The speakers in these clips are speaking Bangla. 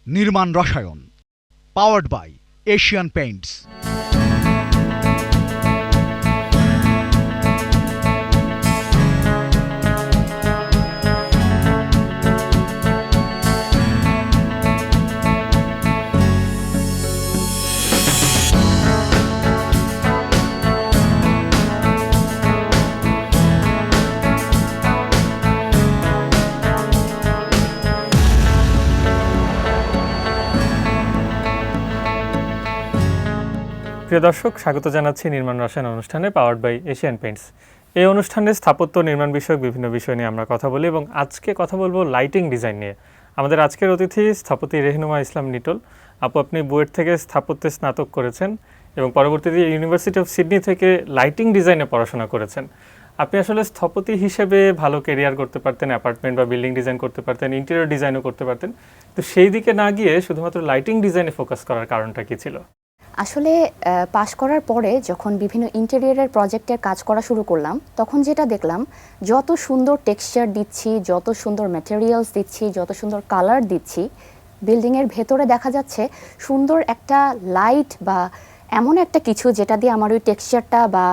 Nirman Roshayon, powered by Asian Paints. প্রিয় দর্শক, স্বাগত জানাচ্ছি নির্মাণ রসায়ন অনুষ্ঠানে পাওয়ার্ড বাই এশিয়ান পেইন্টস। এই অনুষ্ঠানে স্থাপত্য নির্মাণ বিষয়ক বিভিন্ন বিষয় নিয়ে আমরা কথা বলি এবং আজকে কথা বলবো লাইটিং ডিজাইন নিয়ে। আমাদের আজকের অতিথি স্থপতি রেহনুমা ইসলাম নিটোল। আপু, আপনি বুয়েট থেকে স্থাপত্যে স্নাতক করেছেন এবং পরবর্তীতে ইউনিভার্সিটি অফ সিডনি থেকে লাইটিং ডিজাইনে পড়াশোনা করেছেন। আপনি আসলে স্থপতি হিসেবে ভালো ক্যারিয়ার করতে পারতেন, অ্যাপার্টমেন্ট বা বিল্ডিং ডিজাইন করতে পারতেন, ইন্টেরিয়র ডিজাইনও করতে পারতেন, তো সেই দিকে না গিয়ে শুধুমাত্র লাইটিং ডিজাইনে ফোকাস করার কারণটা কি ছিল? আসলে পাশ করার পরে যখন বিভিন্ন ইন্টেরিয়রের প্রজেক্টের কাজ করা শুরু করলাম, তখন যেটা দেখলাম, যত সুন্দর টেক্সচার দিচ্ছি, যত সুন্দর ম্যাটেরিয়ালস দিচ্ছি, যত সুন্দর কালার দিচ্ছি, বিল্ডিংয়ের ভেতরে দেখা যাচ্ছে সুন্দর একটা লাইট বা এমন একটা কিছু যেটা দিয়ে আমার ওই টেক্সচারটা বা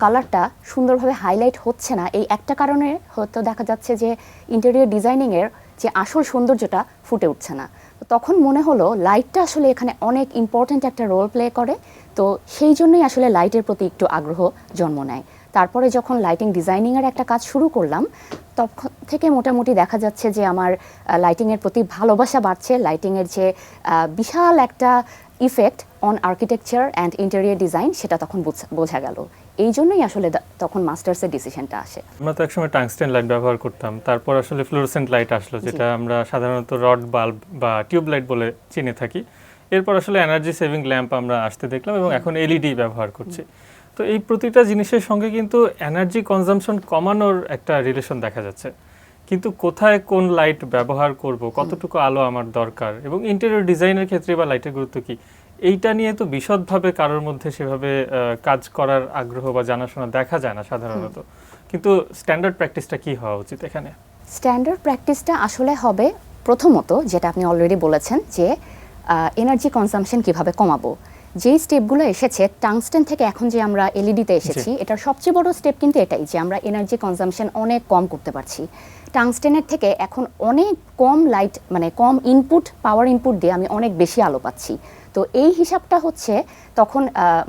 কালারটা সুন্দরভাবে হাইলাইট হচ্ছে না। এই একটা কারণে হয়তো দেখা যাচ্ছে যে ইন্টেরিয়র ডিজাইনিংয়ের যে আসল সৌন্দর্যটা ফুটে উঠছে না। তখন মনে হলো লাইটটা আসলে এখানে অনেক ইম্পর্ট্যান্ট একটা রোল প্লে করে, তো সেই জন্যই আসলে লাইটের প্রতি একটু আগ্রহ জন্ম নেয়। তারপরে যখন লাইটিং ডিজাইনিংয়ের একটা কাজ শুরু করলাম, তখন থেকে মোটামুটি দেখা যাচ্ছে যে আমার লাইটিংয়ের প্রতি ভালোবাসা বাড়ছে। লাইটিংয়ের যে বিশাল একটা effect on architecture and interior design, সেটা তখন বোঝা গেল। এই জন্যই আসলে তখন মাস্টার্সের ডিসিশনটা আসে। আমরা তো একসময় টাংস্টেন লাইট ব্যবহার করতাম, তারপর আসলে ফ্লোরোসেন্ট লাইট আসলো, যেটা আমরা সাধারণত রড বাল্ব বা টিউব লাইট বলে চিনে থাকি। এরপর আসলে এনার্জি সেভিং ল্যাম্প আমরা আসতে দেখলাম এবং এখন এলইডি ব্যবহার করছি। তো এই প্রতিটা জিনিসের সঙ্গে কিন্তু এনার্জি কনজাম্পশন কমানোর একটা রিলেশন দেখা যাচ্ছে, কিন্তু কোথায় কোন লাইট ব্যবহার করব, কতটুকু আলো আমার দরকার এবং ইন্টেরিয়র ডিজাইনের ক্ষেত্রে বা লাইটের গুরুত্ব কি, এইটা নিয়ে তো বিশদভাবে কারোর মধ্যে সেভাবে কাজ করার আগ্রহ বা জানাশোনা দেখা যায় না সাধারণত। কিন্তু স্ট্যান্ডার্ড প্র্যাকটিসটা কি হওয়া উচিত এখানে? স্ট্যান্ডার্ড প্র্যাকটিসটা আসলে হবে প্রথমত, যেটা আপনি অলরেডি বলেছেন, যে এনার্জি কনজাম্পশন কিভাবে কমাবো। যেই স্টেপগুলো এসেছে টাংস্টেন থেকে এখন যে আমরা এলইডিতে এসেছি, এটার সবচেয়ে বড় স্টেপ কিন্তু এটাই যে আমরা এনার্জি কনজাম্পশন অনেক কম করতে পারছি। টাংস্টেনের থেকে এখন অনেক কম লাইট, মানে কম ইনপুট, পাওয়ার ইনপুট দিয়ে আমি অনেক বেশি আলো পাচ্ছি। তো এই হিসাবটা হচ্ছে তখন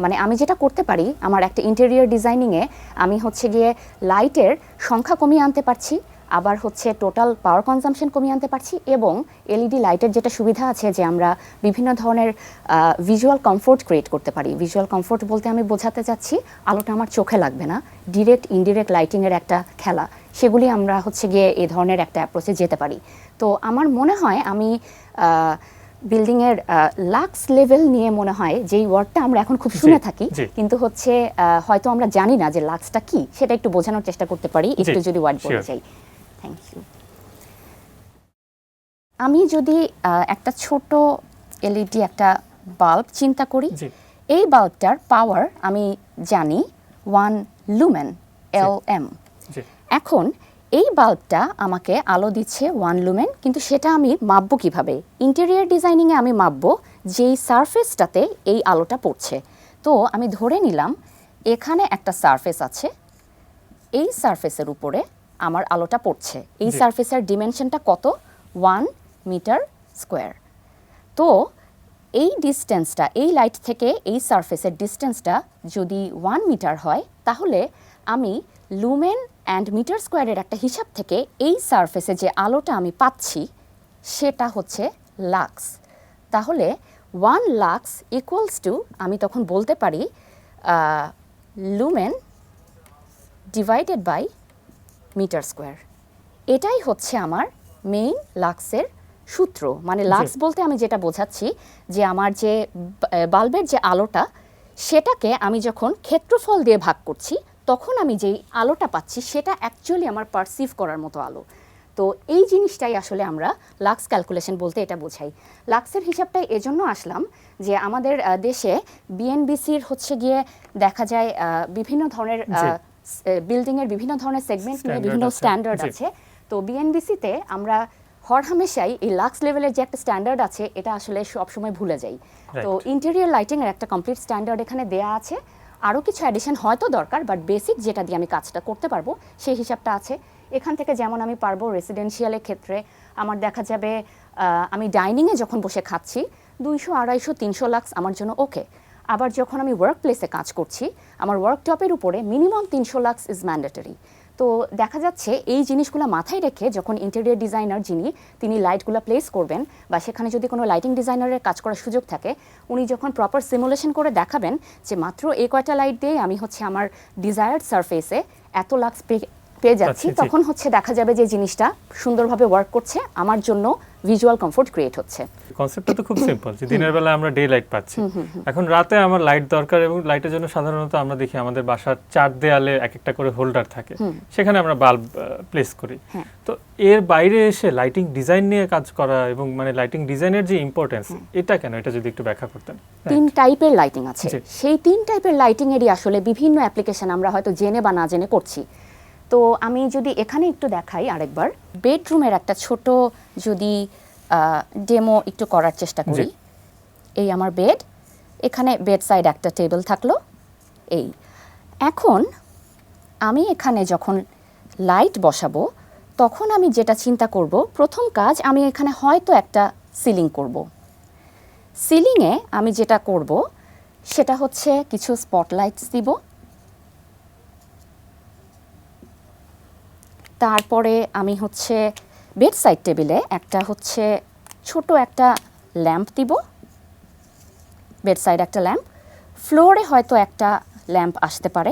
মানে আমি যেটা করতে পারি, আমার একটা ইন্টেরিয়র ডিজাইনিংয়ে আমি হচ্ছে গিয়ে লাইটের সংখ্যা কমিয়ে আনতে পারছি, আবার হচ্ছে টোটাল পাওয়ার কনজাম্পশন কমিয়ে আনতে পারছি, এবং এলইডি লাইটের যেটা সুবিধা আছে যে আমরা বিভিন্ন ধরনের ভিজুয়াল কমফোর্ট ক্রিয়েট করতে পারি। ভিজুয়াল কমফোর্ট বলতে আমি বোঝাতে চাচ্ছি আলোটা আমার চোখে লাগবে না, ডিরেক্ট ইনডিরেক্ট লাইটিংয়ের একটা খেলা, সেগুলি আমরা হচ্ছে গিয়ে এই ধরনের একটা অ্যাপ্রোচে যেতে পারি। তো আমার মনে হয় আমি বিল্ডিংয়ের লাক্স লেভেল নিয়ে মনে হয় যেই ওয়ার্ডটা আমরা এখন খুব শুনে থাকি, কিন্তু হচ্ছে হয়তো আমরা জানি না যে লাক্সটা কি, সেটা একটু বোঝানোর চেষ্টা করতে পারি একটু যদি ওয়ার্ড বলে যাই। Thank you. আমি যদি একটা ছোট এলইডি একটা বাল্ব চিন্তা করি, এই বাল্বটার পাওয়ার আমি জানি 1 লুমেন, LM। এখন এই বাল্বটা আমাকে আলো দিচ্ছে 1 লুমেন, কিন্তু সেটা আমি মাপবো কিভাবে? ইন্টেরিয়র ডিজাইনিংয়ে আমি মাপবো যেই সারফেসটাতে এই আলোটা পড়ছে। তো আমি ধরে নিলাম এখানে একটা সারফেস আছে, এই সারফেসের উপরে আমার আলোটা পড়ছে। এই সারফেসের ডিমেনশনটা কত? 1 মিটার স্কোয়ার। তো এই ডিস্টেন্সটা, এই লাইট থেকে এই সারফেসের ডিস্টেন্সটা যদি 1 মিটার হয়, তাহলে আমি লুমেন অ্যান্ড মিটার স্কোয়ারের একটা হিসাব থেকে এই সারফেসে যে আলোটা আমি পাচ্ছি সেটা হচ্ছে লাক্স। তাহলে 1 লাক্স ইকুয়ালস টু, আমি তখন বলতে পারি lumen divided by metre square. এটাই হচ্ছে আমার মেইন লাক্সের সূত্র। মানে লাক্স বলতে আমি যেটা বোঝাচ্ছি যে আমার যে বাল্বের যে আলোটা, সেটাকে আমি যখন ক্ষেত্রফল দিয়ে ভাগ করছি, তখন আমি যেই আলোটা পাচ্ছি সেটা অ্যাকচুয়ালি আমার পারসিভ করার মতো আলো। তো এই জিনিসটাই আসলে আমরা লাক্স ক্যালকুলেশন বলতে এটা বোঝাই। লাক্সের হিসাবটাই এজন্য আসলাম যে আমাদের দেশে বিএনবিসির হচ্ছে গিয়ে দেখা যায় বিভিন্ন ধরনের বিল্ডিংয়ের বিভিন্ন ধরনের সেগমেন্ট নিয়ে বিভিন্ন স্ট্যান্ডার্ড আছে। তো বিএনবিসিতে আমরা হরহামেশাই এই লাক্স লেভেলের যে একটা স্ট্যান্ডার্ড আছে এটা আসলে সবসময় ভুলে যাই। তো ইন্টেরিয়র লাইটিং এর একটা কমপ্লিট স্ট্যান্ডার্ড এখানে দেয়া আছে, আরও কিছু অ্যাডিশন হয়তো দরকার, বাট বেসিক যেটা দিয়ে আমি কাজটা করতে পারবো সেই হিসাবটা আছে এখান থেকে। যেমন আমি পারবো রেসিডেন্সিয়ালের ক্ষেত্রে আমার দেখা যাবে আমি ডাইনিংয়ে যখন বসে খাচ্ছি 200, 250, 300 লাক্স আমার জন্য ওকে। আবার যখন আমি ওয়ার্ক প্লেসে কাজ করছি আমার ওয়ার্কটপের উপরে মিনিমাম 300 লাক্স ইজ ম্যান্ডেটরি। তো দেখা যাচ্ছে এই জিনিসগুলো মাথায় রেখে যখন ইন্টেরিয়র ডিজাইনার তিনি লাইটগুলো প্লেস করবেন বা সেখানে যদি কোনো লাইটিং ডিজাইনারের কাজ করার সুযোগ থাকে, উনি যখন প্রপার সিমুলেশন করে দেখাবেন যে মাত্র এই কয়টা লাইট দিয়ে আমি আমার ডিজায়ার্ড সারফেসে এত লাক্স পেয়ে যাচ্ছি, তখন দেখা যাবে যে জিনিসটা সুন্দরভাবে ওয়ার্ক করছে, আমার জন্য ভিজুয়াল কমফোর্ট ক্রিয়েট হচ্ছে। কনসেপ্টটা তো খুব সিম্পল যে দিনের বেলা আমরা ডে লাইট পাচ্ছি, এখন রাতে আমার লাইট দরকার এবং লাইটের জন্য সাধারণত আমরা দেখি আমাদের বাসার 4 দেয়ালে এক একটা করে হোল্ডার থাকে, সেখানে আমরা বাল্ব প্লেস করি। তো এর বাইরে এসে লাইটিং ডিজাইন নিয়ে কাজ করা এবং লাইটিং ডিজাইনের যে ইম্পর্টেন্স এটা কেন, এটা যদি একটু ব্যাখ্যা করতেন। 3 টাইপের লাইটিং আছে, সেই 3 টাইপের লাইটিং এরই আসলে বিভিন্ন অ্যাপ্লিকেশন আমরা হয়তো জেনে বা না জেনে করছি। তো আমি যদি এখানে একটু দেখাই আরেকবার, বেডরুমের একটা ছোট যদি ডেমো একটু করার চেষ্টা করি। এই আমার বেড, এখানে বেড সাইড একটা টেবিল থাকলো। এই এখন আমি এখানে যখন লাইট বসাবো তখন আমি যেটা চিন্তা করব, প্রথম কাজ আমি এখানে হয়তো একটা সিলিং করব। সিলিংয়ে আমি যেটা করব সেটা হচ্ছে কিছু স্পটলাইটস দিব, তারপরে আমি বেড সাইড টেবিলে একটা ছোট একটা ল্যাম্প দিব, বেড সাইড একটা ল্যাম্প, ফ্লোরে হয়তো একটা ল্যাম্প আসতে পারে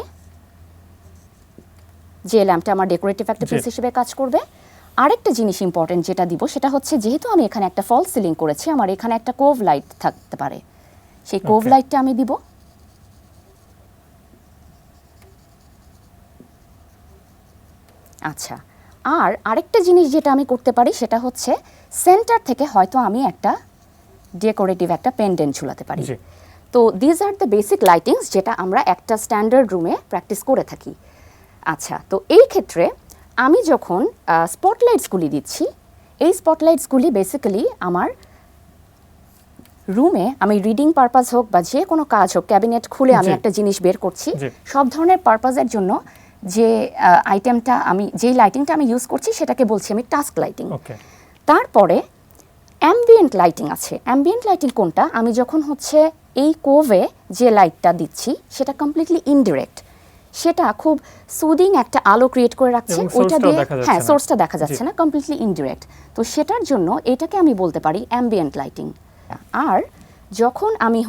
যে ল্যাম্পটা আমার ডেকোরেটিভ একটা পিস হিসেবে কাজ করবে। আরেকটা জিনিস ইম্পর্টেন্ট যেটা দিব সেটা হচ্ছে, যেহেতু আমি এখানে একটা ফল সিলিং করেছি আমার এখানে একটা কোভ লাইট থাকতে পারে, সেই কোভ লাইটটা আমি দিব। আচ্ছা, আর আরেকটা জিনিস যেটা আমি করতে পারি সেটা হচ্ছে সেন্টার থেকে হয়তো আমি একটা ডেকোরেটিভ একটা পেন্ডেন্ট ঝুলাতে পারি। তো these are the basic lightings যেটা আমরা একটা স্ট্যান্ডার্ড রুমে প্র্যাকটিস করে থাকি। আচ্ছা, তো এই ক্ষেত্রে আমি যখন স্পটলাইটসগুলি দিচ্ছি, এই স্পটলাইটসগুলি বেসিক্যালি আমার রুমে আমি রিডিং পারপাস হোক বা যে কোনো কাজ হোক, ক্যাবিনেট খুলে আমি একটা জিনিস বের করছি, সব ধরনের পারপাসের জন্য যে আইটেমটা যেই লাইটিংটা আমি ইউজ করছি সেটাকে বলছি আমি টাস্ক লাইটিং। তারপরে অ্যাম্বিয়েন্ট লাইটিং আছে। অ্যাম্বিয়েন্ট লাইটিং কোনটা? আমি যখন এই কোভে যে লাইটটা দিচ্ছি সেটা কমপ্লিটলি ইনডিরেক্ট, সেটা খুব সুদিং একটা আলো ক্রিয়েট করে রাখছে, ওইটা দিয়ে সোর্সটা দেখা যাচ্ছে না, কমপ্লিটলি ইনডিরেক্ট। তো সেটার জন্য এটাকে আমি বলতে পারি অ্যাম্বিয়েন্ট লাইটিং। আর যখন আমি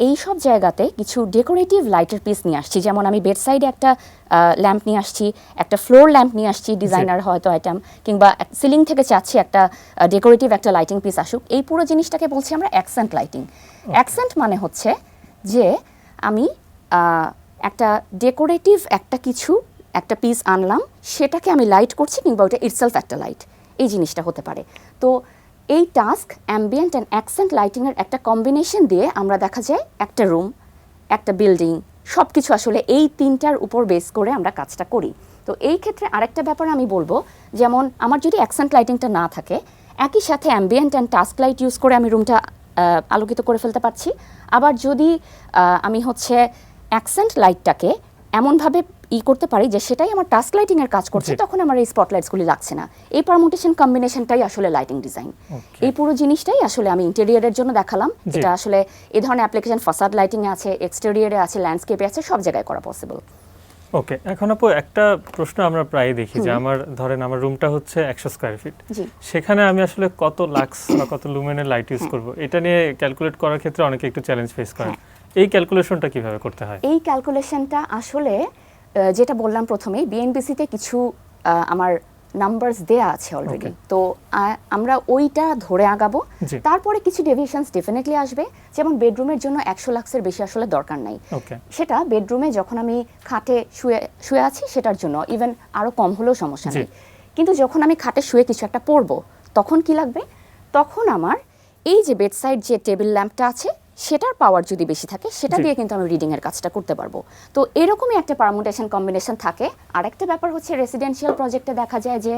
এই সব জায়গাতে কিছু ডেকোরেটিভ লাইটের পিস নিয়ে আসছি, যেমন আমি বেড সাইডে একটা ল্যাম্প নিয়ে আসছি, একটা ফ্লোর ল্যাম্প নিয়ে আসছি ডিজাইনার হয়তো আইটেম, কিংবা সিলিং থেকে চাচ্ছি একটা ডেকোরেটিভ একটা লাইটিং পিস আসুক, এই পুরো জিনিসটাকে বলছি আমরা অ্যাকসেন্ট লাইটিং। অ্যাকসেন্ট মানে যে আমি একটা ডেকোরেটিভ একটা পিস আনলাম, সেটাকে আমি লাইট করছি, কিংবা ওটা ইটসেলফ একটা লাইট, এই জিনিসটা হতে পারে। তো এই টাস্ক, অ্যাম্বিয়েন্ট অ্যান্ড অ্যাকসেন্ট লাইটিংয়ের একটা কম্বিনেশন দিয়ে আমরা দেখা যায় একটা রুম, একটা বিল্ডিং, সব কিছু আসলে এই 3টার উপর বেস করে আমরা কাজটা করি। তো এই ক্ষেত্রে আরেকটা ব্যাপার আমি বলবো, যেমন আমার যদি অ্যাকসেন্ট লাইটিংটা না থাকে, একই সাথে ambient and task light use করে আমি রুমটা আলোকিত করে ফেলতে পারছি। আবার যদি আমি অ্যাকসেন্ট লাইটটাকে এমনভাবে করতে পারি যে সেটাই আমার টাস্ক লাইটিং এর কাজ করছে, তখন আমার এই স্পটলাইটসগুলি লাগছে না। এই পারমুটেশন কম্বিনেশনটাই আসলে লাইটিং ডিজাইন। এই পুরো জিনিসটাই আসলে আমি ইন্টেরিয়রের জন্য দেখালাম, যেটা আসলে এই ধরনের অ্যাপ্লিকেশন ফাসাদ লাইটিং এ আছে, এক্সটেরিয়রে আছে, ল্যান্ডস্কেপে আছে, সব জায়গায় করা পসিবল। ওকে, এখন আপু একটা প্রশ্ন আমরা প্রায় দেখি যে আমার রুমটা 100 স্কয়ার ফিট, সেখানে আমি আসলে কত লাক্স বা কত লুমেনের লাইট ইউজ করব, এটা নিয়ে ক্যালকুলেট করার ক্ষেত্রে অনেকে একটু চ্যালেঞ্জ ফেস করেন। এই ক্যালকুলেশনটা কিভাবে করতে হয়? এই ক্যালকুলেশনটা আসলে যেটা বললাম প্রথমেই, বিএনপিসিতে কিছু আমার নাম্বারস দেয়া আছে অলরেডি, তো আমরা ওইটা ধরে আগাবো। তারপরে কিছু ডেভিয়েশনস ডেফিনেটলি আসবে, যেমন বেডরুমের জন্য 100 লাক্সের বেশি আসলে দরকার নাই। সেটা বেডরুমে যখন আমি খাটে শুয়ে আছি সেটার জন্য ইভেন আরো কম হলেও সমস্যা নেই। কিন্তু যখন আমি খাটে শুয়ে কিছু একটা পরবো, তখন কি লাগবে? তখন আমার এই যে বেড সাইড যে টেবিল ল্যাম্পটা আছে সেটার পাওয়ার যদি বেশি থাকে, সেটা দিয়ে কিন্তু আমি রিডিং এর কাজটা করতে পারবো। তো এরকমই একটা পারমুটেশন কম্বিনেশন থাকে। আরেকটা ব্যাপার রেসিডেন্সিয়াল প্রজেক্টে দেখা যায় যে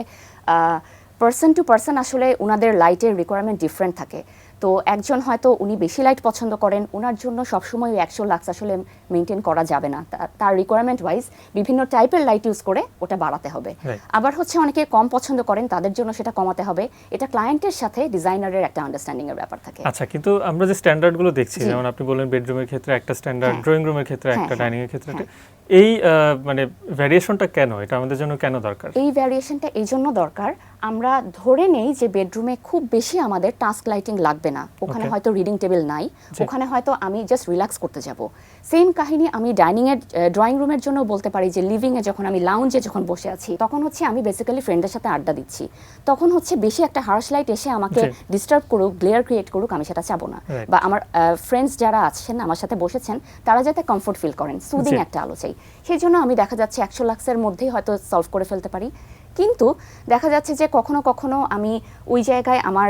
পার্সন টু পার্সন আসলে ওনাদের লাইটের রিকোয়ারমেন্ট ডিফারেন্ট থাকে। তো একজন হয়তো উনি বেশি লাইট পছন্দ করেন, ওনার জন্য সবসময় 100 লাক্স আসলে মেনটেন করা যাবে না, তার রিকোয়ারমেন্ট ওয়াইজ বিভিন্ন টাইপের লাইট ইউজ করে ওটা বাড়াতে হবে। আবার হচ্ছে অনেকে কম পছন্দ করেন, তাদের জন্য সেটা কমাতে হবে। এটা ক্লায়েন্টের সাথে ডিজাইনারের একটা আন্ডারস্ট্যান্ডিং এর ব্যাপার থাকে। আচ্ছা, কিন্তু আমরা যে স্ট্যান্ডার্ড গুলো দেখছি, যেমন আপনি বললেন বেডরুমের ক্ষেত্রে একটা স্ট্যান্ডার্ড, ড্রয়িং রুমের ক্ষেত্রে একটা, ডাইনিং এর ক্ষেত্রে এই মানে ভ্যারিয়েশনটা কেন, এটা আমাদের জন্য কেন দরকার? এই ভ্যারিয়েশনটা এই জন্য দরকার, আমরা ধরে নেই যে বেডরুমে খুব বেশি আমাদের টাস্ক লাইটিং লাগবে না, ওখানে হয়তো রিডিং টেবিল নাই, ওখানে হয়তো আমি জাস্ট রিল্যাক্স করতে যাব। সেম কাহিনী আমি ড্রয়িং রুমের জন্য বলতে পারি যে লিভিং এ যখন আমি লাউঞ্জে যখন বসে আছি, তখন হচ্ছে আমি বেসিক্যালি ফ্রেন্ডের সাথে আড্ডা দিচ্ছি, তখন হচ্ছে বেশি একটা হার্শ লাইট এসে আমাকে ডিস্টার্ব করুক, গ্লেয়ার ক্রিয়েট করুক, আমি সেটা চাবো না। বা আমার ফ্রেন্ডস যারা আছেন আমার সাথে বসেছেন, তারা যাতে কমফোর্ট ফিল করেন, সুদিং একটা আলো চাই। সেই জন্য আমি দেখা যাচ্ছে 100 লাক্সের মধ্যেই হয়তো সলভ করে ফেলতে পারি। কিন্তু দেখা যাচ্ছে যে কখনো কখনো আমি ওই জায়গায় আমার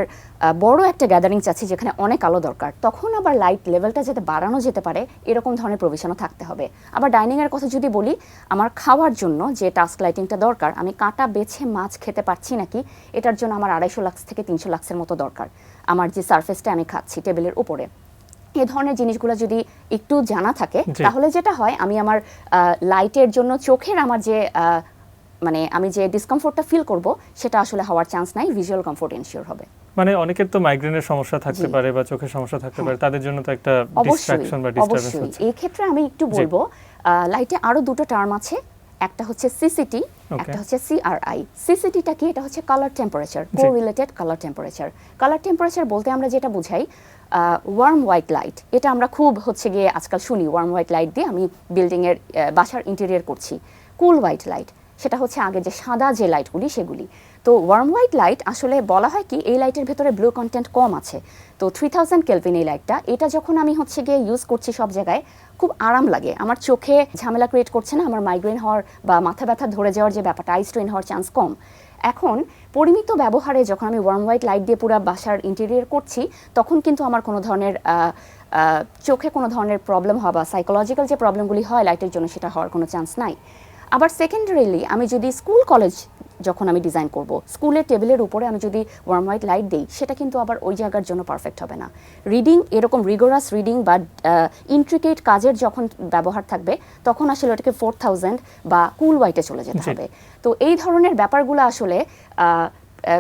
বড় একটা গ্যাদারিং চাচ্ছি যেখানে অনেক আলো দরকার, তখন আবার লাইট লেভেলটা যাতে বাড়ানো যেতে পারে এরকম ধরনের প্রভিশনও থাকতে হবে। আবার ডাইনিংয়ের কথা যদি বলি, আমার খাওয়ার জন্য যে টাস্ক লাইটিংটা দরকার, আমি কাঁটা বেছে মাছ খেতে পারছি নাকি, এটার জন্য আমার 250 লাক্স থেকে 300 লাক্সের মতো দরকার। আমার যে সারফেসটা আমি খাচ্ছি টেবিলের উপরে, এই ধরনের জিনিসগুলো যদি একটু জানা থাকে, তাহলে যেটা হয় আমি আমার লাইটের জন্য চোখের আমার যে মানে আমি যে ডিসকমফোর্টটা ফিল করব, সেটা আসলে হওয়ার চান্স নাই, ভিজুয়াল কমফোর্ট এনশিওর হবে। মানে অনেকের তো মাইগ্রেনের সমস্যা থাকতে পারে বা চোখের সমস্যা থাকতে পারে, তাদের জন্য তো একটা ডিস্ট্রাকশন বা ডিস্টারবেন্স হচ্ছে। এই ক্ষেত্রে আমি একটু বলবো, লাইটে আরো দুটো টার্ম আছে, একটা হচ্ছে সিসিটি, একটা হচ্ছে সিআরআই। সিসিটিটা কি? এটা হচ্ছে colour temperature, correlated colour temperature. Colour temperature বলতে আমরা যেটা বুঝাই ওয়ার্ম হোয়াইট লাইট, এটা আমরা খুব হচ্ছে গিয়ে আজকাল শুনি, ওয়ার্ম হোয়াইট লাইট দিয়ে আমি বিল্ডিং এর বাসার ইন্টেরিয়র করছি। কুল হোয়াইট লাইট, সেটা হচ্ছে আগে যে সাদা যে লাইটগুলি সেগুলি। তো ওয়ার্ম হোয়াইট লাইট আসলে বলা হয় কি, এই লাইটের ভেতরে ব্লু কন্টেন্ট কম আছে। তো 3000 কেলভিন এই লাইটটা, এটা যখন আমি হচ্ছে গিয়ে ইউজ করছি সব জায়গায়, খুব আরাম লাগে, আমার চোখে ঝামেলা ক্রিয়েট করছে না, আমার মাইগ্রেন হওয়ার বা মাথা ব্যথা ধরে যাওয়ার যে ব্যাপারটা, আই স্ট্রেন হওয়ার চান্স কম। এখন পরিমিত ব্যবহারে যখন আমি ওয়ার্ম হোয়াইট লাইট দিয়ে পুরো বাসার ইন্টেরিয়র করছি, তখন কিন্তু আমার কোনো ধরনের চোখে কোনো ধরনের প্রবলেম হওয়া বা সাইকোলজিক্যাল যে প্রবলেমগুলি হয় লাইটের জন্য, সেটা হওয়ার কোনো চান্স নাই। আবার সেকেন্ডারিলি আমি যদি স্কুল কলেজ যখন আমি ডিজাইন করব, স্কুলের টেবিলের উপরে আমি যদি ওয়ার্ম হোয়াইট লাইট দিই, সেটা কিন্তু আবার ওই জায়গার জন্য পারফেক্ট হবে না। রিডিং, এরকম রিগোরাস রিডিং বা ইন্ট্রিকেট কাজের যখন ব্যবহার থাকবে, তখন আসলে ওটাকে 4000 বা কুল হোয়াইটে চলে যেতে হবে। তো এই ধরনের ব্যাপারগুলো আসলে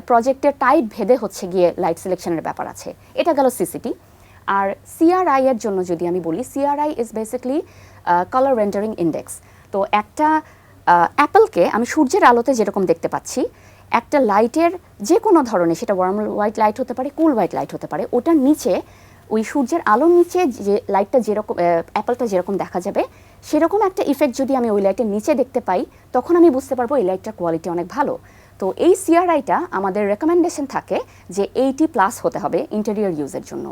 প্রজেক্টের টাইপ ভেদে হচ্ছে গিয়ে লাইট সিলেকশনের ব্যাপার আছে। এটা গেল সিসিটি। আর সিআরআই এর জন্য যদি আমি বলি, CRI is basically colour rendering index. তো একটা অ্যাপেলকে আমি সূর্যের আলোতে যেরকম দেখতে পাচ্ছি, একটা লাইটের যে কোনো ধরনের, সেটা ওয়ার্ম হোয়াইট লাইট হতে পারে, কুল হোয়াইট লাইট হতে পারে, ওটার নিচে ওই সূর্যের আলোর নিচে যে লাইটটা যেরকম, অ্যাপেলটা যেরকম দেখা যাবে, সেরকম একটা ইফেক্ট যদি আমি ওই লাইটের নিচে দেখতে পাই, তখন আমি বুঝতে পারবো এই লাইটটার কোয়ালিটি অনেক ভালো। তো এই সিআরআইটা আমাদের রেকমেন্ডেশন থাকে যে 80+ হতে হবে ইন্টেরিয়র ইউজের জন্য।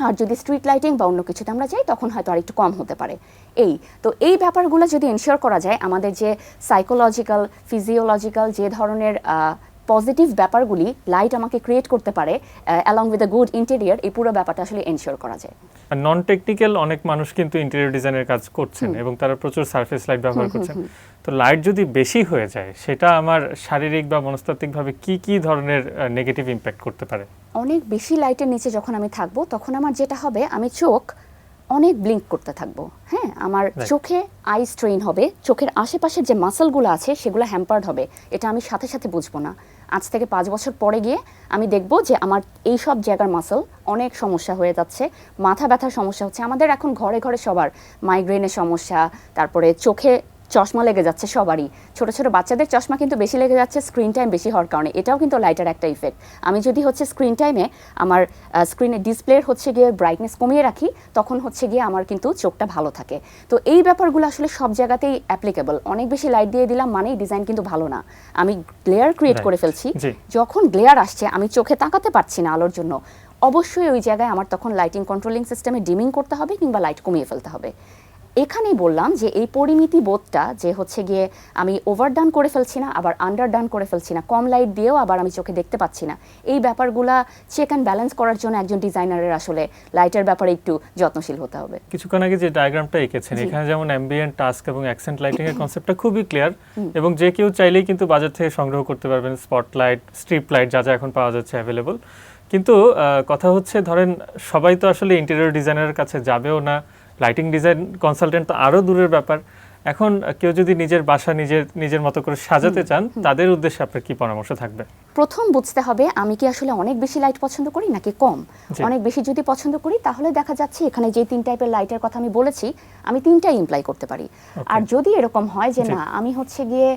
আর যদি স্ট্রিট লাইটিং বা অন্য কিছুতে আমরা যাই, তখন হয়তো আরেকটু কম হতে পারে। এই ব্যাপারগুলো যদি এনশিওর করা যায়, আমাদের যে সাইকোলজিক্যাল, ফিজিওলজিক্যাল যে ধরনের পজিটিভ ব্যাপারগুলি লাইট আমাকে ক্রিয়েট করতে পারে along with a good interior, এই পুরো ব্যাপারটা আসলে এনশিওর করা যায়। আর নন টেকনিক্যাল অনেক মানুষ কিন্তু ইন্টেরিয়র ডিজাইনের কাজ করছেন এবং তারা প্রচুর সারফেস লাইট ব্যবহার করছেন। তো লাইট যদি বেশি হয়ে যায়, সেটা আমার শারীরিক বা মনস্তাত্ত্বিকভাবে কি ধরনের নেগেটিভ ইম্প্যাক্ট করতে পারে? অনেক বেশি লাইটের নিচে যখন আমি থাকবো, তখন আমার যেটা হবে, আমি চোখ অনেক ব্লিঙ্ক করতে থাকবো। হ্যাঁ, আমার চোখে আই স্ট্রেইন হবে, চোখের আশেপাশের যে মাসলগুলো আছে সেগুলো হ্যাম্পার্ড হবে। এটা আমি সাথে সাথে বুঝবো না। আজ থেকে 5 বছর পরে গিয়ে আমি দেখবো যে আমার এই সব জায়গার মাসল অনেক সমস্যা হয়ে যাচ্ছে, মাথা ব্যথার সমস্যা হচ্ছে। আমাদের এখন ঘরে ঘরে সবার মাইগ্রেনের সমস্যা, তারপরে চোখে চশমা লেগে যাচ্ছে সবারই। ছোট ছোট বাচ্চাদের চশমা কিন্তু বেশি লেগে যাচ্ছে স্ক্রিন টাইম বেশি হওয়ার কারণে। এটাও কিন্তু লাইটের একটা ইফেক্ট। আমি যদি হচ্ছে স্ক্রিন টাইমে আমার স্ক্রিনের ডিসপ্লের হচ্ছে গিয়ে ব্রাইটনেস কমিয়ে রাখি, তখন হচ্ছে গিয়ে আমার কিন্তু চোখটা ভালো থাকে। তো এই ব্যাপারগুলো আসলে সব জায়গাতেই অ্যাপ্লিকেবল। অনেক বেশি লাইট দিয়ে দিলাম মানেই ডিজাইন কিন্তু ভালো না। আমি গ্লেয়ার ক্রিয়েট করে ফেলছি। যখন গ্লেয়ার আসছে, আমি চোখে তাকাতে পারছি না আলোর জন্য, অবশ্যই ওই জায়গায় আমার তখন লাইটিং কন্ট্রোলিং সিস্টেমে ডিমিং করতে হবে কিংবা লাইট কমিয়ে ফেলতে হবে। এখানেই বললাম যে এই পরিমিতি বোধটা যে হচ্ছে গিয়ে আমি ওভারডান করে ফেলছি না, আবার আন্ডারডান করে ফেলছি না, কম লাইট দিয়েও আবার আমি চোখে দেখতে পাচ্ছি না, এই ব্যাপারগুলা চেক অ্যান্ড ব্যালেন্স করার জন্য একজন ডিজাইনারের আসলে লাইটের ব্যাপারে একটু যত্নশীল হতে হবে। কিছুক্ষণ আগে যে ডায়াগ্রামটা এঁকেছেন এখানে যেমন অ্যাম্বিয়েন্ট, টাস্ক এবং অ্যাকসেন্ট লাইটিং এর কনসেপ্টটা খুবই ক্লিয়ার এবং যে কেউ চাইলেই কিন্তু বাজার থেকে সংগ্রহ করতে পারবেন স্পটলাইট, স্ট্রিপ লাইট যা যা এখন পাওয়া যাচ্ছে অ্যাভেলেবল। কিন্তু কথা হচ্ছে ধরেন সবাই তো আসলে ইন্টেরিয়র ডিজাইনারের কাছে যাবেও না, লাইটিং ডিজাইন কনসালটেন্ট তো আরও দূরের ব্যাপার। এখন কেউ যদি নিজের বাসা নিজের মতো করে সাজাতে চান তাদের উদ্দেশ্যে আপনার কি পরামর্শ থাকবে? প্রথম বুঝতে হবে আমি কি আসলে অনেক বেশি লাইট পছন্দ করি নাকি কম। অনেক বেশি যদি পছন্দ করি তাহলে দেখা যাচ্ছে এখানে যে 3 টাইপের লাইটের কথা আমি বলেছি আমি 3টাই ইমপ্লাই করতে পারি। আর যদি এরকম হয় যে না আমি হচ্ছে গিয়ে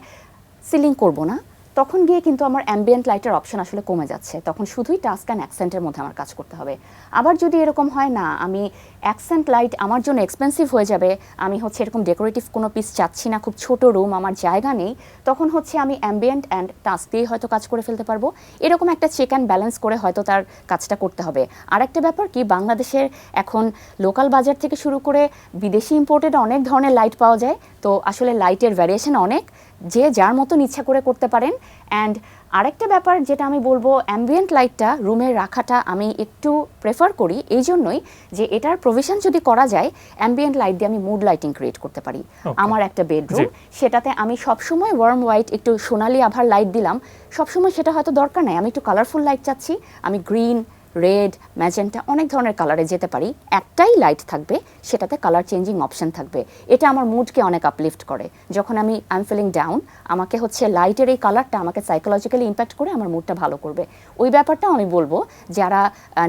সিলিং করব না, তখন গিয়ে কিন্তু আমার অ্যাম্বিয়েন্ট লাইটের অপশন আসলে কমে যাচ্ছে, তখন শুধুই টাস্ক অ্যান্ড অ্যাকসেন্টের মধ্যে আমার কাজ করতে হবে। আবার যদি এরকম হয় না আমি অ্যাকসেন্ট লাইট আমার জন্য এক্সপেন্সিভ হয়ে যাবে, আমি হচ্ছে এরকম ডেকোরেটিভ কোনো পিস চাচ্ছি না, খুব ছোট রুম, আমার জায়গা নেই, তখন হচ্ছে আমি অ্যাম্বিয়েন্ট অ্যান্ড টাস্ক দিয়ে হয়তো কাজ করে ফেলতে পারবো। এরকম একটা চেক অ্যান্ড ব্যালেন্স করে হয়তো তার কাজটা করতে হবে। আর একটা ব্যাপার কি, বাংলাদেশের এখন লোকাল বাজার থেকে শুরু করে বিদেশি ইম্পোর্টেড অনেক ধরনের লাইট পাওয়া যায়, তো আসলে লাইটের ভ্যারিয়েশন অনেক, যে যার মতন ইচ্ছা করে করতে পারেন। অ্যান্ড আরেকটা ব্যাপার যেটা আমি বলবো, অ্যাম্বিয়েন্ট লাইটটা রুমে রাখাটা আমি একটু প্রেফার করি এই জন্যই যে এটার প্রভিশন যদি করা যায় অ্যাম্বিয়েন্ট লাইট দিয়ে আমি মুড লাইটিং ক্রিয়েট করতে পারি। আমার একটা বেডরুম, সেটাতে আমি সবসময় ওয়ার্ম হোয়াইট একটু সোনালি আভার লাইট দিলাম, সবসময় সেটা হয়তো দরকার নাই, আমি একটু কালারফুল লাইট চাচ্ছি, আমি গ্রিন, রেড, ম্যাজেন্টা অনেক ধরনের কালারে যেতে পারি, একটাই লাইট থাকবে, সেটাতে কালার চেঞ্জিং অপশন থাকবে। এটা আমার মুডকে অনেক আপলিফট করে। যখন আমি আই এম ফিলিং ডাউন, আমাকে হচ্ছে লাইটের এই কালারটা আমাকে সাইকোলজিক্যালি ইম্প্যাক্ট করে আমার মুডটা ভালো করবে। ওই ব্যাপারটাও আমি বলবো যারা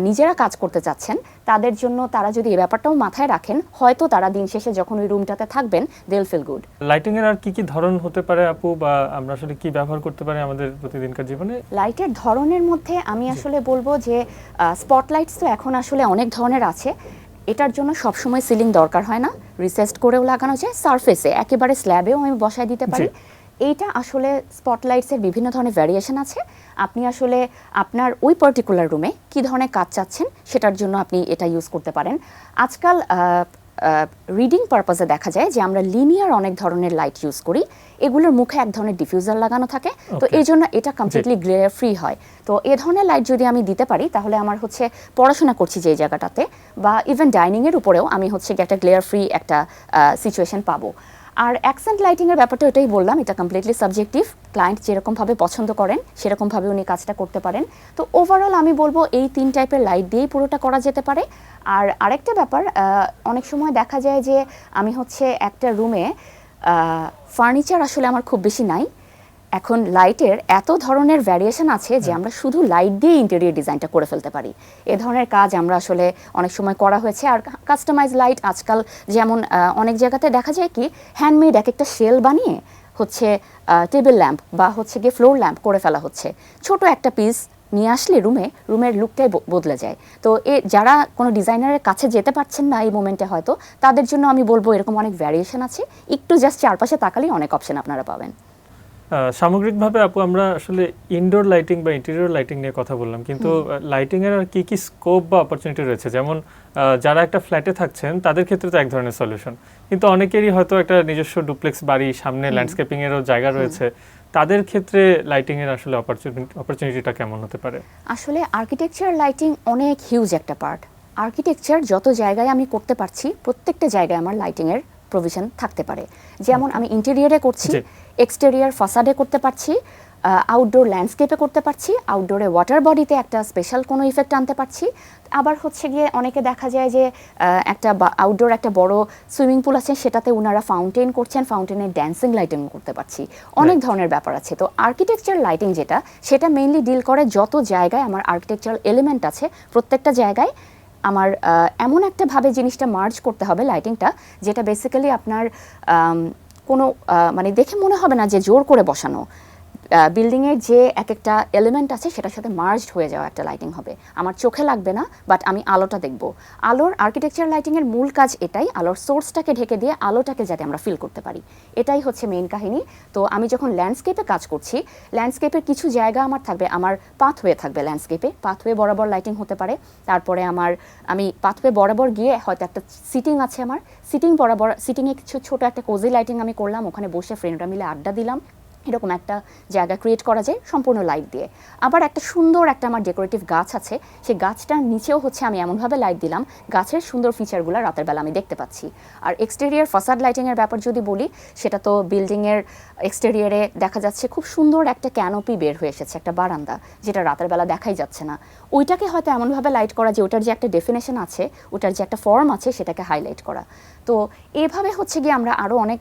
নিজেরা কাজ করতে চাচ্ছেন তাদের জন্য, তারা যদি এই ব্যাপারটাও মাথায় রাখেন, হয়তো তারা দিন শেষে যখন ওই রুমটাতে থাকবেন they will feel good. Lighting এর আর কি কি ধরন হতে পারে আপু, বা আমরা আসলে কি ব্যবহার করতে পারি আমাদের প্রতিদিনকার জীবনে? লাইটের ধরনের মধ্যে আমি আসলে বলবো যে স্পটলাইটস তো এখন আসলে অনেক ধরনের আছে, এটার জন্য সবসময় সিলিং দরকার হয় না, রিসেস্ট করেও লাগানো যায়, সারফেসে একেবারে স্ল্যাবেও আমি বসায় দিতে পারি। এইটা আসলে স্পটলাইটসের বিভিন্ন ধরনের ভ্যারিয়েশন আছে, আপনি আসলে আপনার ওই পার্টিকুলার রুমে কী ধরনের কাজ চাচ্ছেন সেটার জন্য আপনি এটা ইউজ করতে পারেন। আজকাল রিডিং পারপাসে দেখা যায় যে আমরা লিনিয়ার অনেক ধরনের লাইট ইউজ করি, এগুলোর মুখে এক ধরনের ডিফিউজার লাগানো থাকে, তো এই জন্য এটা কমপ্লিটলি গ্লেয়ার ফ্রি হয়। তো এ ধরনের লাইট যদি আমি দিতে পারি তাহলে আমার হচ্ছে পড়াশোনা করছি যে জায়গাটাতে বা ইভেন ডাইনিংয়ের উপরেও আমি হচ্ছে একটা গ্লেয়ার ফ্রি একটা সিচুয়েশন পাবো। আর অ্যাকসেন্ট লাইটিংয়ের ব্যাপারটা এটাই বললাম, এটা কমপ্লিটলি সাবজেক্টিভ, ক্লায়েন্ট যেরকমভাবে পছন্দ করেন সেরকমভাবে উনি কাজটা করতে পারেন। তো ওভারঅল আমি বলবো এই 3 টাইপের লাইট দিয়েই পুরোটা করা যেতে পারে। আর আরেকটা ব্যাপার, অনেক সময় দেখা যায় যে আমি হচ্ছে একটা রুমে ফার্নিচার আসলে আমার খুব বেশি নাই, এখন লাইটের এত ধরনের ভ্যারিয়েশন আছে যে আমরা শুধু লাইট দিয়ে ইন্টেরিয়র ডিজাইনটা করে ফেলতে পারি। এ ধরনের কাজ আমরা আসলে অনেক সময় করা হয়েছে। আর কাস্টমাইজ লাইট আজকাল যেমন অনেক জায়গাতে দেখা যায় কি হ্যান্ডমেড এক একটা শেল বানিয়ে হচ্ছে টেবিল ল্যাম্প বা হচ্ছে গিয়ে ফ্লোর ল্যাম্প করে ফেলা হচ্ছে, ছোট একটা পিস নিয়ে আসলে রুমের লুকটাই বদলে যায়। তো যারা কোনো ডিজাইনারের কাছে যেতে পারছেন না এই মোমেন্টে হয়তো, তাদের জন্য আমি বলবো এরকম অনেক ভ্যারিয়েশন আছে, একটু জাস্ট চারপাশে তাকালেই অনেক অপশন আপনারা পাবেন। সামগ্রিকভাবে আপু আমরা আসলে ইনডোর লাইটিং বা ইন্টেরিয়র লাইটিং নিয়ে কথা বললাম, কিন্তু লাইটিং এর আর কি কি স্কোপ বা অপরচুনিটি রয়েছে? যেমন যারা একটা ফ্ল্যাটে থাকছেন তাদের ক্ষেত্রে তো এক ধরনের সলিউশন, কিন্তু অনেকেরই হয়তো একটা নিজস্ব ডুপ্লেক্স বাড়ি, সামনে ল্যান্ডস্কেপিং এরও জায়গা রয়েছে, তাদের ক্ষেত্রে লাইটিং এর আসলে অপরচুনিটিটা কেমন হতে পারে? আসলে আর্কিটেকচার লাইটিং অনেক হিউজ একটা পার্ট। আর্কিটেকচার যত জায়গায় আমি করতে পারছি প্রত্যেকটা জায়গায় আমার লাইটিং এর প্রভিশন থাকতে পারে। যেমন আমি ইন্টেরিয়রে করছি, এক্সটেরিয়র ফাসাডে করতে পারছি, আউটডোর ল্যান্ডস্কেপে করতে পারছি, আউটডোরে ওয়াটার বডিতে একটা স্পেশাল কোনো ইফেক্ট আনতে পারছি। আবার হচ্ছে গিয়ে অনেকে দেখা যায় যে একটা আউটডোর একটা বড় সুইমিং পুল আছে, সেটাতে ওনারা ফাউন্টেন করছেন, ফাউন্টেনের ড্যান্সিং লাইটিং করতে পারছি, অনেক ধরনের ব্যাপার আছে। তো আর্কিটেকচার লাইটিং যেটা, সেটা মেইনলি ডিল করে যত জায়গায় আমার আর্কিটেকচারাল এলিমেন্ট আছে প্রত্যেকটা জায়গায় আমার এমন একটা ভাবে জিনিসটা মার্জ করতে হবে লাইটিংটা, যেটা বেসিক্যালি আপনার কোনো মানে দেখে মনে হবে না যে জোর করে বসানো, বিল্ডিংয়ের যে এক একটা এলিমেন্ট আছে সেটার সাথে মার্জড হয়ে যাওয়া একটা লাইটিং হবে। আমার চোখে লাগবে না, বাট আমি আলোটা দেখব। আলোর আর্কিটেকচার লাইটিংয়ের মূল কাজ এটাই, আলোর সোর্সটাকে ঢেকে দিয়ে আলোটাকে যাতে আমরা ফিল করতে পারি, এটাই হচ্ছে মেইন কাহিনী। তো আমি যখন ল্যান্ডস্কেপে কাজ করছি, ল্যান্ডস্কেপের কিছু জায়গা আমার থাকবে, আমার পাথওয়ে থাকবে ল্যান্ডস্কেপে, পাথওয়ে বরাবর লাইটিং হতে পারে। তারপরে আমি পাথওয়ে বরাবর গিয়ে হয়তো একটা সিটিং আছে, আমার সিটিং বরাবর, সিটিংয়ে কিছু ছোট একটা কোজি লাইটিং আমি করলাম, ওখানে বসে ফ্রেন্ডরা মিলে আড্ডা দিলাম, এরকম একটা জায়গা ক্রিয়েট করা যায় সম্পূর্ণ লাইট দিয়ে। আবার একটা সুন্দর একটা আমার ডেকোরেটিভ গাছ আছে, সেই গাছটার নিচেও হচ্ছে আমি এমনভাবে লাইট দিলাম, গাছের সুন্দর ফিচারগুলো রাতের বেলা আমি দেখতে পাচ্ছি। আর এক্সটেরিয়ার ফাসাদ লাইটিংয়ের ব্যাপার যদি বলি, সেটা তো বিল্ডিংয়ের এক্সটেরিয়ারে দেখা যাচ্ছে খুব সুন্দর একটা ক্যানোপি বের হয়ে এসেছে, একটা বারান্দা, যেটা রাতের বেলা দেখাই যাচ্ছে না। ওইটাকে হয়তো এমনভাবে লাইট করা যে ওটার যে একটা ডেফিনেশন আছে, ওটার যে একটা ফর্ম আছে, সেটাকে হাইলাইট করা। তো এভাবে হচ্ছে গিয়ে আমরা আরও অনেক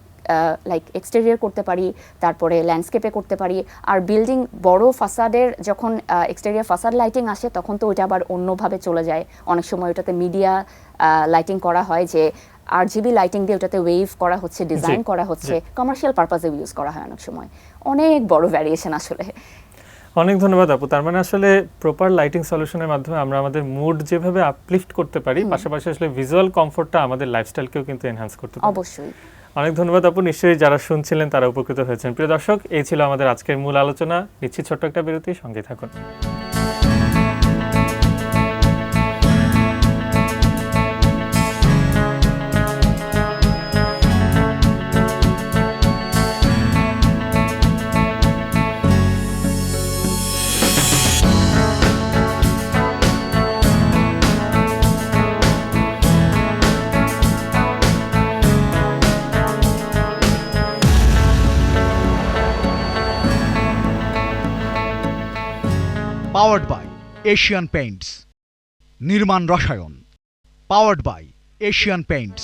লাইক এক্সটেরিয়ার করতে পারি, তারপরে ল্যান্ডস্কেপে করতে পারি। আর বিল্ডিং বড় ফাসাডের যখন এক্সটেরিয়ার ফাসাড লাইটিং আসে, তখন তো ওইটা আবার অন্যভাবে চলে যায়। অনেক সময় ওটাতে মিডিয়া লাইটিং করা হয়, যে RGB লাইটিং দিয়ে ওটাতে ওয়েভ করা হচ্ছে, ডিজাইন করা হচ্ছে, কমার্শিয়াল পারপাসে ইউজ করা হয় অনেক সময়। অনেক বড় ভ্যারিয়েশন আসলে। অনেক ধন্যবাদ আপু। তার মানে আসলে প্রপার লাইটিং সলিউশনের মাধ্যমে আমরা আমাদের মুড যেভাবে আপলিফট করতে পারি, পাশাপাশি আসলে ভিজুয়াল কমফোর্টটা আমাদের লাইফস্টাইলকেও কিন্তু এনহ্যান্স করতে পারি। অবশ্যই। অনেক ধন্যবাদ আপু, নিশ্চয়ই যারা শুনছিলেন তারা উপকৃত হয়েছেন। প্রিয় দর্শক, এই ছিল আমাদের আজকের মূল আলোচনা। নিচ্ছি ছোট্ট একটা বিরতি, সঙ্গে থাকুন। Powered by Asian Paints. Nirman Roshayon. Powered by Asian Paints.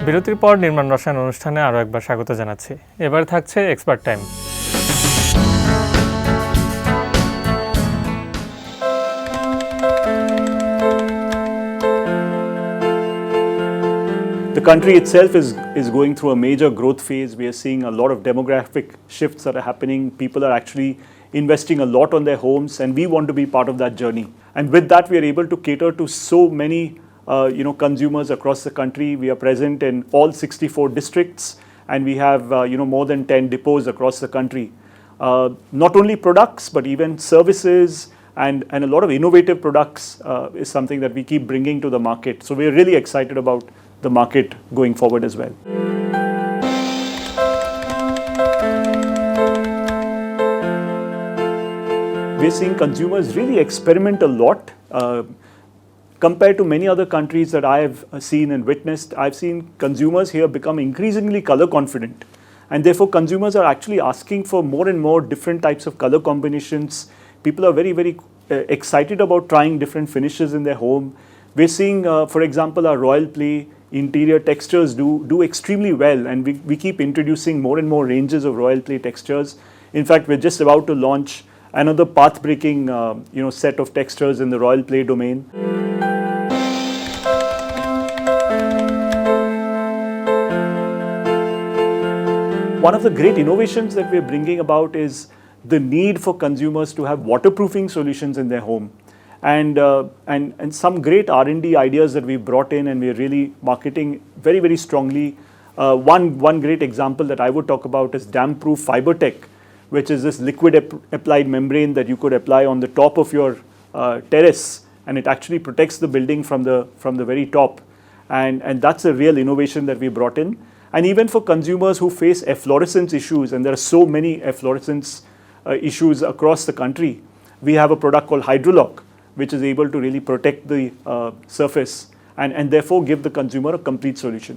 বিরতির পর নির্মাণ রসায়ন অনুষ্ঠানে আরও একবার স্বাগত জানাচ্ছি। এবার থাকছে expert time. The country itself is going through a major growth phase. We are seeing a lot of demographic shifts that are happening. People are actually investing a lot on their homes, and we want to be part of that journey. And with that, we are able to cater to so many consumers across the country. We are present in all 64 districts, and we have more than 10 depots across the country. Not only products, but even services and a lot of innovative products is something that we keep bringing to the market. So we are really excited about the market going forward as well. We're seeing consumers really experiment a lot. Compared to many other countries that I have seen and witnessed, I've seen consumers here become increasingly color confident. And therefore, consumers are actually asking for more and more different types of color combinations. People are very, very excited about trying different finishes in their home. We're seeing, for example, our Royal Play interior textures do extremely well, and we keep introducing more and more ranges of Royal Play textures. In fact, we're just about to launch another path-breaking set of textures in the Royal Play domain. One of the great innovations that we're bringing about is the need for consumers to have waterproofing solutions in their home. And some great R&D ideas that we've brought in, and we're really marketing very, very strongly. One great example that I would talk about is damp-proof FiberTech, which is this liquid applied membrane that you could apply on the top of your terrace, and it actually protects the building from the very top. And that's a real innovation that we brought in. And even for consumers who face efflorescence issues, and there are so many efflorescence issues across the country, we have a product called Hydrolock, which is able to really protect the surface and therefore give the consumer a complete solution.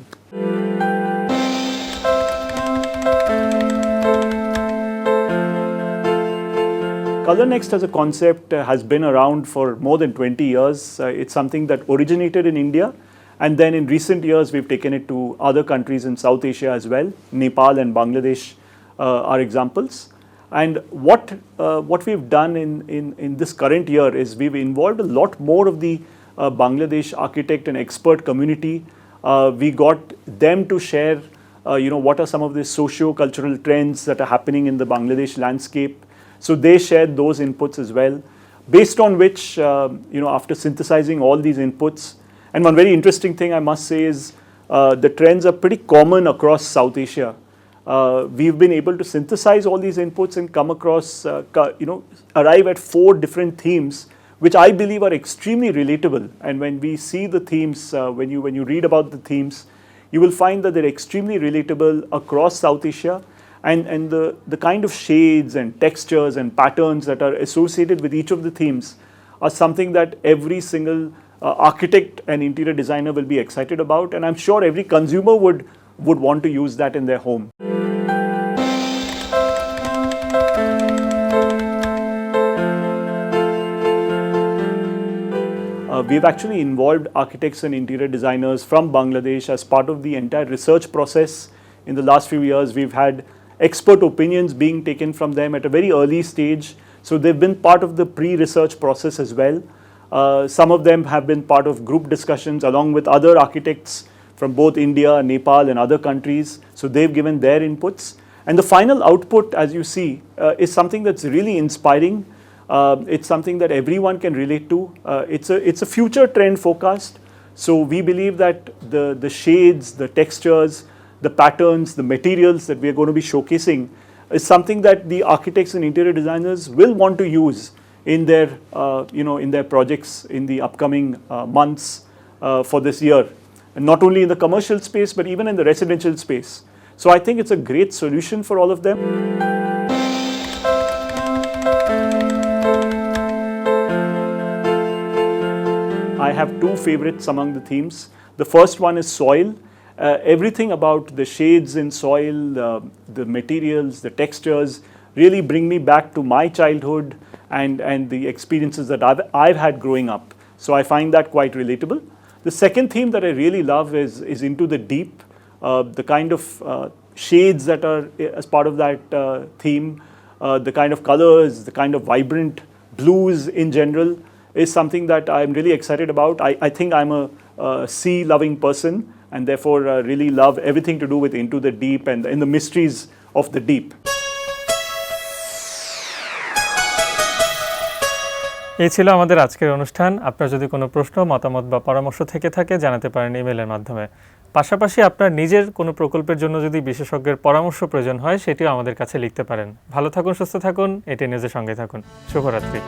Color Next as a concept has been around for more than 20 years. It's something that originated in India, and then in recent years we've taken it to other countries in South Asia as well. Nepal and Bangladesh are examples. And what we've done in this current year is we've involved a lot more of the Bangladesh architect and expert community. We got them to share what are some of the socio-cultural trends that are happening in the Bangladesh landscape. So they shared those inputs as well, based on which, after synthesizing all these inputs, and one very interesting thing I must say is the trends are pretty common across South Asia. We've been able to synthesize all these inputs and come across, arrive at 4 different themes, which I believe are extremely relatable. And when we see the themes, when you read about the themes, you will find that they're extremely relatable across South Asia. And the kind of shades and textures and patterns that are associated with each of the themes are something that every single architect and interior designer will be excited about. And I'm sure every consumer would want to use that in their home. We've actually involved architects and interior designers from Bangladesh as part of the entire research process. In the last few years, we've had expert opinions being taken from them at a very early stage. So they've been part of the pre-research process as well. Some of them have been part of group discussions along with other architects from both India, Nepal and other countries. So they've given their inputs. And the final output, as you see, is something that's really inspiring. It's something that everyone can relate to. It's a future trend forecast. So we believe that the shades, the textures, the patterns, the materials that we are going to be showcasing is something that the architects and interior designers will want to use in their projects in the upcoming months for this year, and not only in the commercial space but even in the residential space. So I think it's a great solution for all of them. I have 2 favorites among the themes. The first one is soil. Everything about the shades in soil, the materials, the textures really bring me back to my childhood and the experiences that I've had growing up. So I find that quite relatable. The second theme that I really love is into the deep. The kind of shades that are as part of that theme, the kind of colors, the kind of vibrant blues in general is something that I'm really excited about. I think I'm a sea-loving person, and therefore really love everything to do with into the deep and in the mysteries of the deep. এই ছিল আমাদের আজকের অনুষ্ঠান। আপনার যদি কোনো প্রশ্ন, মতামত বা পরামর্শ থেকে থাকে জানাতে পারেন ইমেলের মাধ্যমে। পাশাপাশি আপনার নিজের কোনো প্রকল্পের জন্য যদি বিশেষজ্ঞের পরামর্শ প্রয়োজন হয় সেটিও আমাদের কাছে লিখতে পারেন। ভালো থাকুন, সুস্থ থাকুন, এটিএন নিউজের সঙ্গে থাকুন। শুভরাত্রি।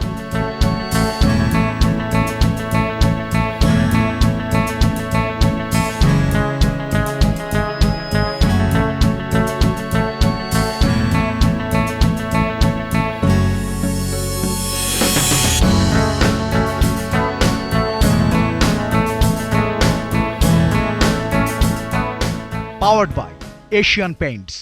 Powered by Asian Paints.